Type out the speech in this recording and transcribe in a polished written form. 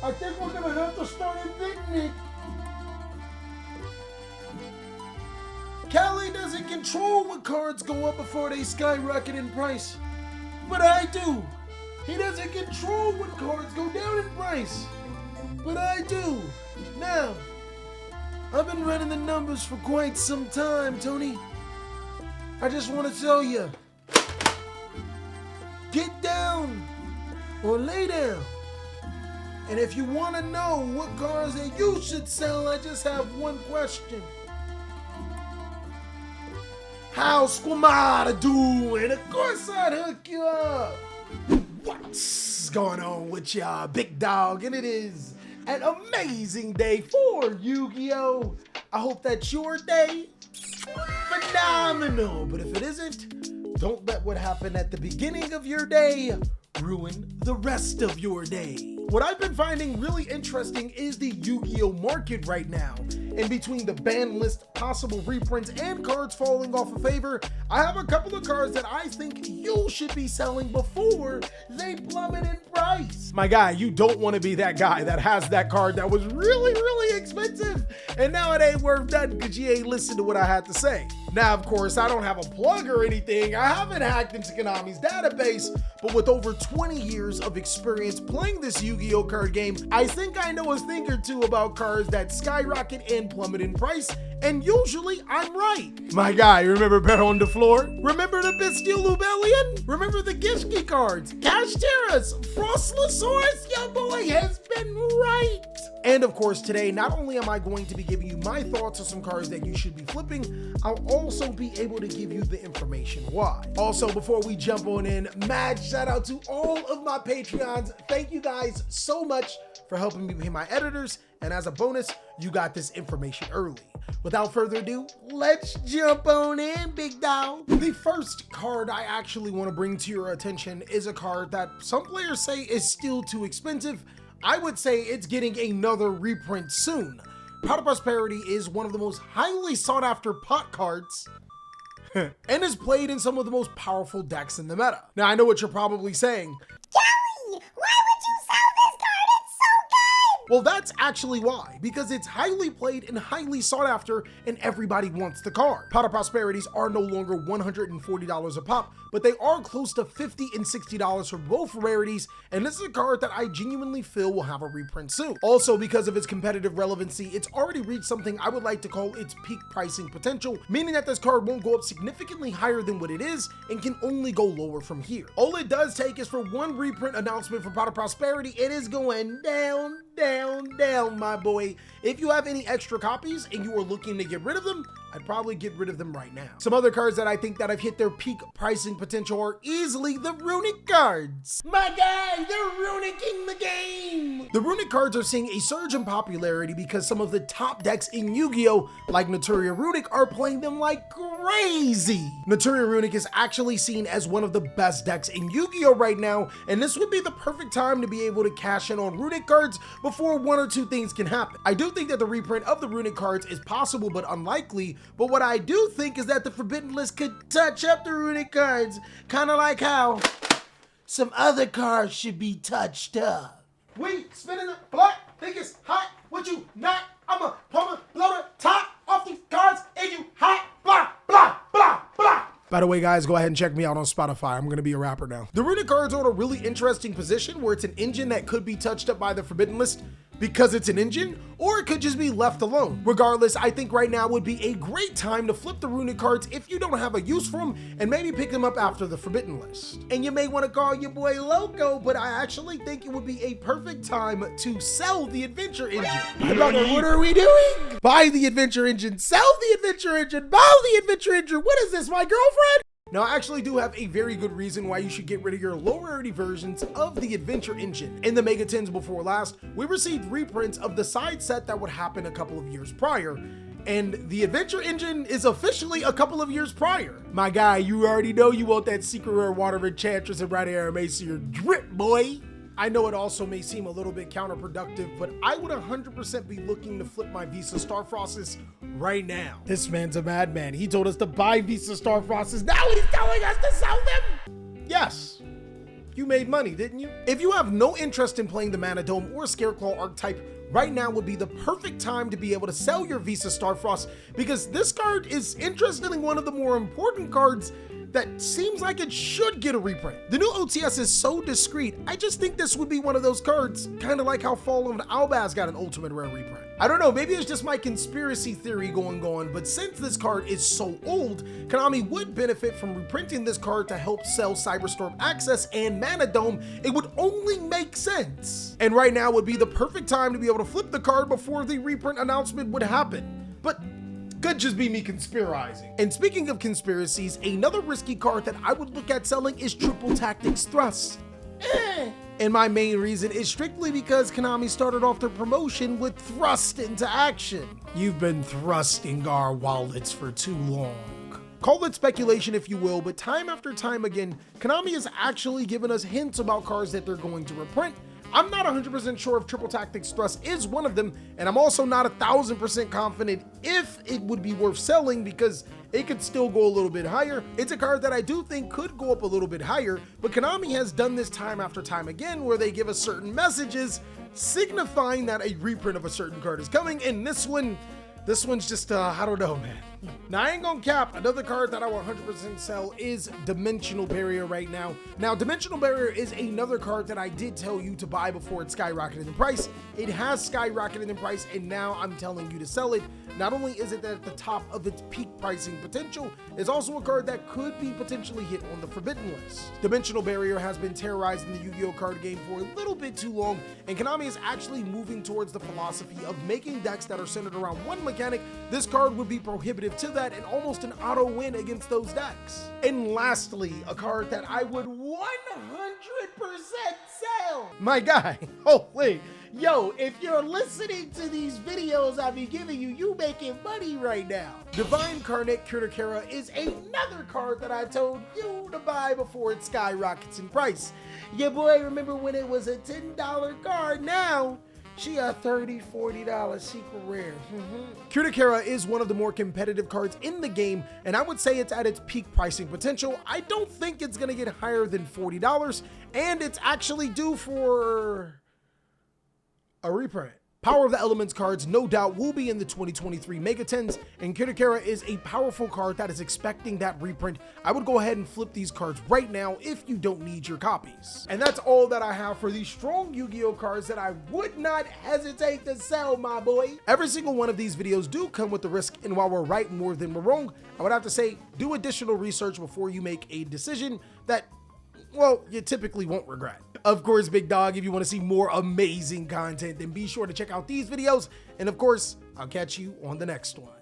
I think we're gonna have to start inventing it. Callie doesn't control what cards go up before they skyrocket in price. But I do. He doesn't control what cards go down in price. But I do. Now, I've been running the numbers for quite some time, Tony. I just want to tell you, get down or lay down. And if you want to know what cars that you should sell, I just have one question. How's Squamata doing? Of course I'd hook you up. What's going on with y'all, big dog? And it is an amazing day for Yu-Gi-Oh! I hope that's your day phenomenal. But if it isn't, don't let what happened at the beginning of your day ruin the rest of your day. What I've been finding really interesting is the Yu-Gi-Oh! Market right now. In between the ban list, possible reprints, and cards falling off of favor, I have a couple of cards that I think you should be selling before they plummet in price. My guy, you don't want to be that guy that has that card that was really expensive and now it ain't worth nothing because you ain't listened to what I had to say. Now, of course, I don't have a plug or anything. I haven't hacked into Konami's database, but with over 20 years of experience playing this Yu-Gi-Oh! Card game, I think I know a thing or two about cards that skyrocket and plummet in price, and usually I'm right. My guy, remember Baron de Floor? Remember the Bestial Lubellion? Remember the Gishki cards? Kashteras, Frostlosaurus, your boy has been right. And of course today, not only am I going to be giving you my thoughts on some cards that you should be flipping, I'll also be able to give you the information why. Also, before we jump on in, mad shout out to all of my Patreons. Thank you guys so much for helping me pay my editors. And as a bonus, you got this information early. Without further ado, let's jump on in, big dog. The first card I actually want to bring to your attention is a card that some players say is still too expensive. I would say it's getting another reprint soon. Pot of Prosperity is one of the most highly sought after pot cards and is played in some of the most powerful decks in the meta. Now I know what you're probably saying. Kelly, why would you sell this card? It's so good! Well, that's actually why, because it's highly played and highly sought after and everybody wants the card. Pot of Prosperities are no longer $140 a pop, but they are close to $50 and $60 for both rarities, and this is a card that I genuinely feel will have a reprint soon. Also, because of its competitive relevancy, it's already reached something I would like to call its peak pricing potential, meaning that this card won't go up significantly higher than what it is and can only go lower from here. All it does take is for one reprint announcement for Pot of Prosperity. It is going down, my boy. If you have any extra copies and you are looking to get rid of them, I'd probably get rid of them right now. Some other cards that I think that have hit their peak pricing potential are easily the Runic cards. My guy, they're runicking the game. The Runic cards are seeing a surge in popularity because some of the top decks in Yu-Gi-Oh! Like Naturia Runic are playing them like crazy. Naturia Runic is actually seen as one of the best decks in Yu-Gi-Oh! Right now, and this would be the perfect time to be able to cash in on Runic cards before one or two things can happen. I do think that the reprint of the Runic cards is possible but unlikely, but what I do think is that the Forbidden List could touch up the Runic cards, kind of like how some other cards should be touched up. We spinning the block, think it's hot, would you not? I'ma blow the top off these cards and you hot, blah, blah, blah, blah. By the way, guys, go ahead and check me out on Spotify. I'm going to be a rapper now. The Runic cards are in a really interesting position where it's an engine that could be touched up by the Forbidden List because it's an engine, or it could just be left alone. Regardless, I think right now would be a great time to flip the Runic cards if you don't have a use for them and maybe pick them up after the Forbidden List. And you may want to call your boy Loco, but I actually think it would be a perfect time to sell the Adventure Engine. Brother, what are we doing? Buy the Adventure Engine, sell the Adventure Engine, buy the Adventure Engine. What is this, my girlfriend? Now, I actually do have a very good reason why you should get rid of your low rarity versions of the Adventure Engine. In the Mega 10s before last, we received reprints of the side set that would happen a couple of years prior, and the Adventure Engine is officially a couple of years prior. My guy, you already know you want that secret rare Water Enchantress and Right Air Macier drip, boy. I know it also may seem a little bit counterproductive, but I would 100% be looking to flip my Visa Starfrostes right now. This man's a madman. He told us to buy Visa Starfrostes. Now he's telling us to sell them. Yes. You made money, didn't you? If you have no interest in playing the Mana Dome or Scareclaw archetype, right now would be the perfect time to be able to sell your Visa Starfrost, because this card is interestingly one of the more important cards that seems like it should get a reprint. The new OTS is so discreet, I just think this would be one of those cards, kind of like how Fall of Albaz got an Ultimate Rare reprint. I don't know, maybe it's just my conspiracy theory going on, but since this card is so old, Konami would benefit from reprinting this card to help sell Cyberstorm Access and Mana Dome. It would only make sense. And right now would be the perfect time to be able to flip the card before the reprint announcement would happen. But could just be me conspirizing. And speaking of conspiracies, another risky card that I would look at selling is Triple Tactics Thrust. And my main reason is strictly because Konami started off their promotion with Thrust into Action. You've been thrusting our wallets for too long. Call it speculation if you will, but time after time again, Konami has actually given us hints about cards that they're going to reprint. I'm not 100% sure if Triple Tactics Thrust is one of them, and I'm also not 1000% confident if it would be worth selling because it could still go a little bit higher. It's a card that I do think could go up a little bit higher, but Konami has done this time after time again where they give us certain messages signifying that a reprint of a certain card is coming, and this one's just, I don't know, man. Now, I ain't gonna cap, another card that I will 100% sell is Dimensional Barrier right now. Now, Dimensional Barrier is another card that I did tell you to buy before it skyrocketed in price. It has skyrocketed in price, and now I'm telling you to sell it. Not only is it at the top of its peak pricing potential, it's also a card that could be potentially hit on the forbidden list. Dimensional Barrier has been terrorizing the Yu-Gi-Oh card game for a little bit too long, and Konami is actually moving towards the philosophy of making decks that are centered around one mechanic. This card would be prohibitive to that and almost an auto win against those decks. And lastly, a card that I would 100% sell. My guy, holy, yo, if you're listening to these videos I be giving you, you making money right now. Divine Carnet Kirikara is another card that I told you to buy before it skyrockets in price. Your boy, remember when it was a $10 card? Now she a $30, $40 secret rare. Kirikara is one of the more competitive cards in the game, and I would say it's at its peak pricing potential. I don't think it's gonna get higher than $40, and it's actually due for a reprint. Power of the Elements cards no doubt will be in the 2023 Mega 10s, and Kirikara is a powerful card that is expecting that reprint. I would go ahead and flip these cards right now if you don't need your copies. And that's all that I have for these strong Yu-Gi-Oh cards that I would not hesitate to sell, my boy. Every single one of these videos do come with the risk, and while we're right more than we're wrong, I would have to say do additional research before you make a decision that, well, you typically won't regret. Of course, big dog, if you want to see more amazing content, then be sure to check out these videos. And of course, I'll catch you on the next one.